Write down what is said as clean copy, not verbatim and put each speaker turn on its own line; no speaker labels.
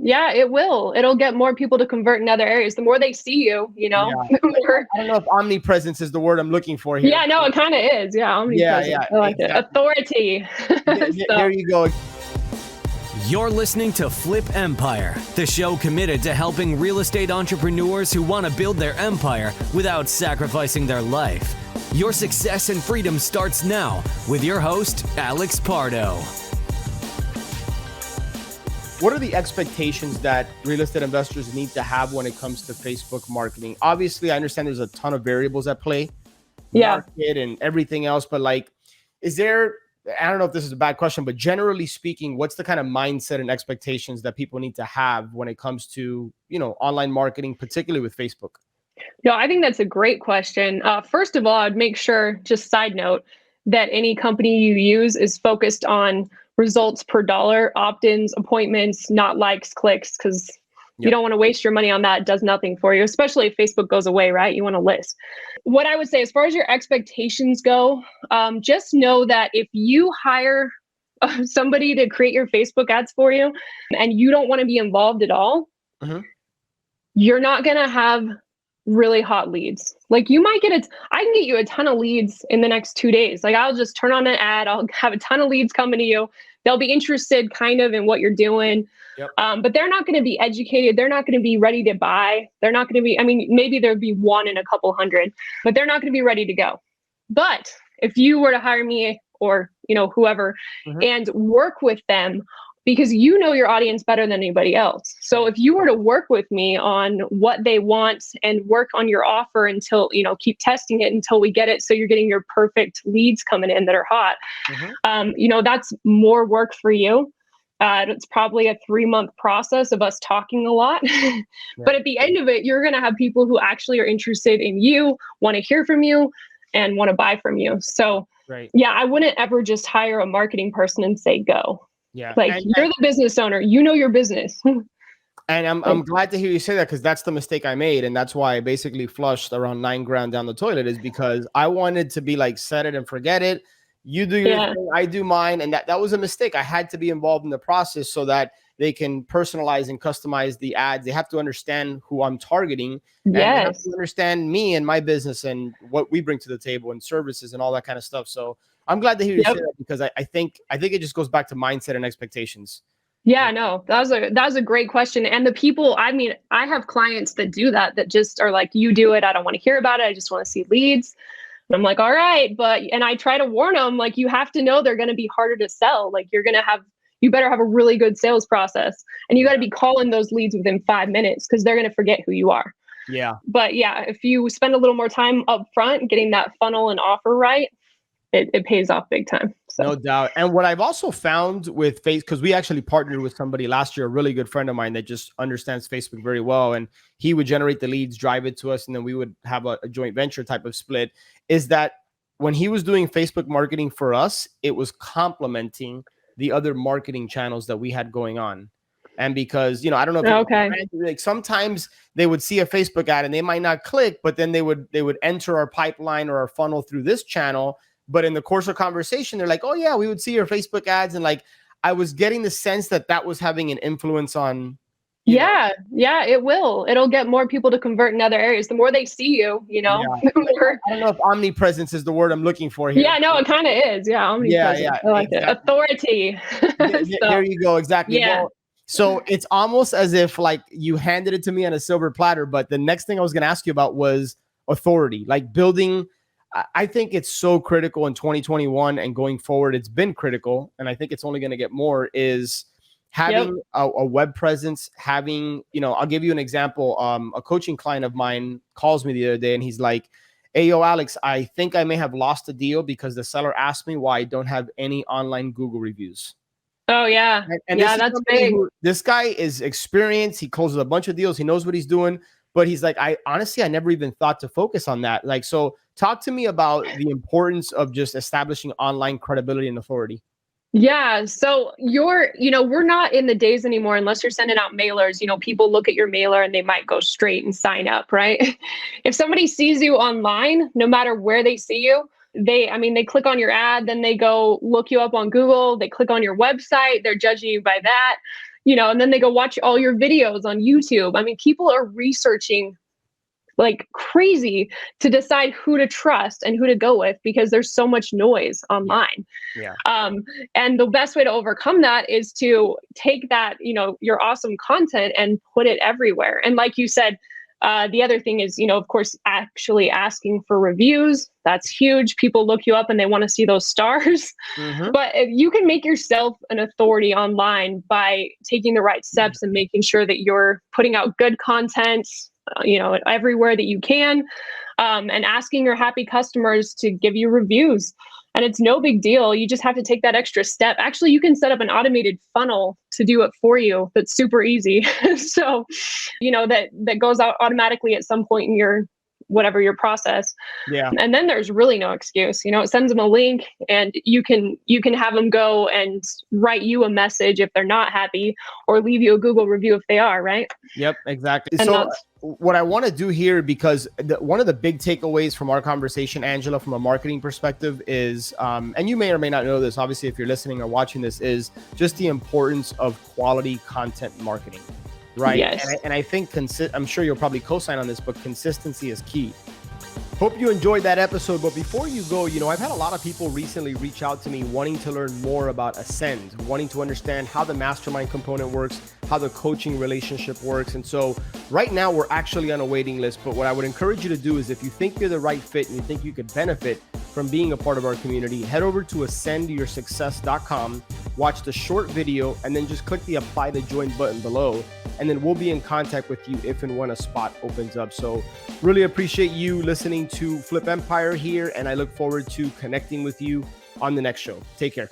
Yeah, it will. It'll get more people to convert in other areas. The more they see you,
Yeah.
the more.
I don't know if omnipresence is the word I'm looking for here.
Yeah, no, it kind of is. Yeah,
Yeah,
omnipresent.
yeah,
I like it.
exactly.
Authority.
There you go.
You're listening to Flip Empire, the show committed to helping real estate entrepreneurs who want to build their empire without sacrificing their life. Your success and freedom starts now with your host, Alex Pardo.
What are the expectations that real estate investors need to have when it comes to Facebook marketing? Obviously, I understand there's a ton of variables at play, market and everything else, but like, is there, I don't know if this is a bad question, but generally speaking, what's the kind of mindset and expectations that people need to have when it comes to, online marketing, particularly with Facebook?
No, I think that's a great question. First of all, I'd make sure, just side note, that any company you use is focused on results per dollar, opt-ins, appointments, not likes, clicks, because you don't want to waste your money on that. It does nothing for you, especially if Facebook goes away, right? You want to list. What I would say, as far as your expectations go, just know that if you hire somebody to create your Facebook ads for you and you don't want to be involved at all, you're not going to have really hot leads. Like you might get I can get you a ton of leads in the next 2 days. Like I'll just turn on an ad. I'll have a ton of leads coming to you. They'll be interested kind of in what you're doing. But they're not going to be educated. They're not going to be ready to buy. They're not going to be, maybe there'd be one in a couple hundred, but they're not going to be ready to go. But if you were to hire me or, whoever and work with them, because you know your audience better than anybody else. So if you were to work with me on what they want and work on your offer until, keep testing it until we get it so you're getting your perfect leads coming in that are hot, that's more work for you. It's probably a 3-month process of us talking a lot. But at the end of it, you're going to have people who actually are interested in you, want to hear from you, and want to buy from you. So, I wouldn't ever just hire a marketing person and say, go.
Yeah.
You're the business owner, you know your business.
And I'm glad to hear you say that, because that's the mistake I made. And that's why I basically flushed around $9,000 down the toilet, is because I wanted to be like, set it and forget it. You do your thing, I do mine. And that was a mistake. I had to be involved in the process so that they can personalize and customize the ads. They have to understand who I'm targeting. And they have to understand me and my business and what we bring to the table and services and all that kind of stuff. So I'm glad to hear you say that, because I think it just goes back to mindset and expectations.
Yeah, no, that was a great question. And the people, I have clients that do that just are like, you do it. I don't want to hear about it. I just want to see leads. And I'm like, all right. And I try to warn them, like, you have to know they're going to be harder to sell. Like you better have a really good sales process, and you got to be calling those leads within 5 minutes, because they're going to forget who you are. Yeah. But if you spend a little more time up front getting that funnel and offer right, it pays off big time. So.
No doubt. And what I've also found with Facebook, because we actually partnered with somebody last year, a really good friend of mine that just understands Facebook very well. And he would generate the leads, drive it to us, and then we would have a joint venture type of split, is that when he was doing Facebook marketing for us, it was complementing the other marketing channels that we had going on. And because, I don't know if like sometimes they would see a Facebook ad and they might not click, but then they would enter our pipeline or our funnel through this channel. But in the course of conversation, they're like, oh yeah, we would see your Facebook ads. And like, I was getting the sense that was having an influence on.
Yeah, it will. It'll get more people to convert in other areas. The more they see you,
I don't know if omnipresence is the word I'm looking for here.
Yeah, no, it kind of is. Yeah, omnipresence.
Yeah,
I like it. Authority.
There you go. Exactly. Yeah. Well, so it's almost as if like you handed it to me on a silver platter. But the next thing I was going to ask you about was authority, like building. I think it's so critical in 2021 and going forward. It's been critical, and I think it's only going to get more, is having a web presence, having, I'll give you an example. A coaching client of mine calls me the other day and he's like, hey, yo, Alex, I think I may have lost a deal because the seller asked me why I don't have any online Google reviews.
Oh, yeah.
And
that's big.
This guy is experienced. He closes a bunch of deals. He knows what he's doing. But he's like, I never even thought to focus on that. Like, so talk to me about the importance of just establishing online credibility and authority.
Yeah. So we're not in the days anymore, unless you're sending out mailers, people look at your mailer and they might go straight and sign up, right? If somebody sees you online, no matter where they see you, they click on your ad, then they go look you up on Google, they click on your website, they're judging you by that. and then they go watch all your videos on YouTube. I mean, people are researching like crazy to decide who to trust and who to go with because there's so much noise online.
Yeah.
And the best way to overcome that is to take that, your awesome content and put it everywhere. And like you said, the other thing is, of course, actually asking for reviews. That's huge. People look you up and they want to see those stars.
Mm-hmm.
But if you can make yourself an authority online by taking the right steps and making sure that you're putting out good content, everywhere that you can, and asking your happy customers to give you reviews. And it's no big deal. You just have to take that extra step. Actually, you can set up an automated funnel to do it for you. That's super easy. So, that goes out automatically at some point in your process.
Yeah.
And then there's really no excuse. It sends them a link and you can have them go and write you a message if they're not happy, or leave you a Google review if they are, right?
Yep, exactly.
And
so what I want to do here, because one of the big takeaways from our conversation, Angela, from a marketing perspective is, and you may or may not know this, obviously, if you're listening or watching this, is just the importance of quality content marketing, right?
Yes.
And I think, I'm sure you'll probably co-sign on this, but consistency is key. Hope you enjoyed that episode. But before you go, I've had a lot of people recently reach out to me wanting to learn more about Ascend, wanting to understand how the mastermind component works, how the coaching relationship works. And so right now we're actually on a waiting list. But what I would encourage you to do is, if you think you're the right fit and you think you could benefit from being a part of our community, head over to ascendyoursuccess.com, watch the short video, and then just click the apply to join button below. And then we'll be in contact with you if and when a spot opens up. So really appreciate you listening to Flip Empire here, and I look forward to connecting with you on the next show. Take care.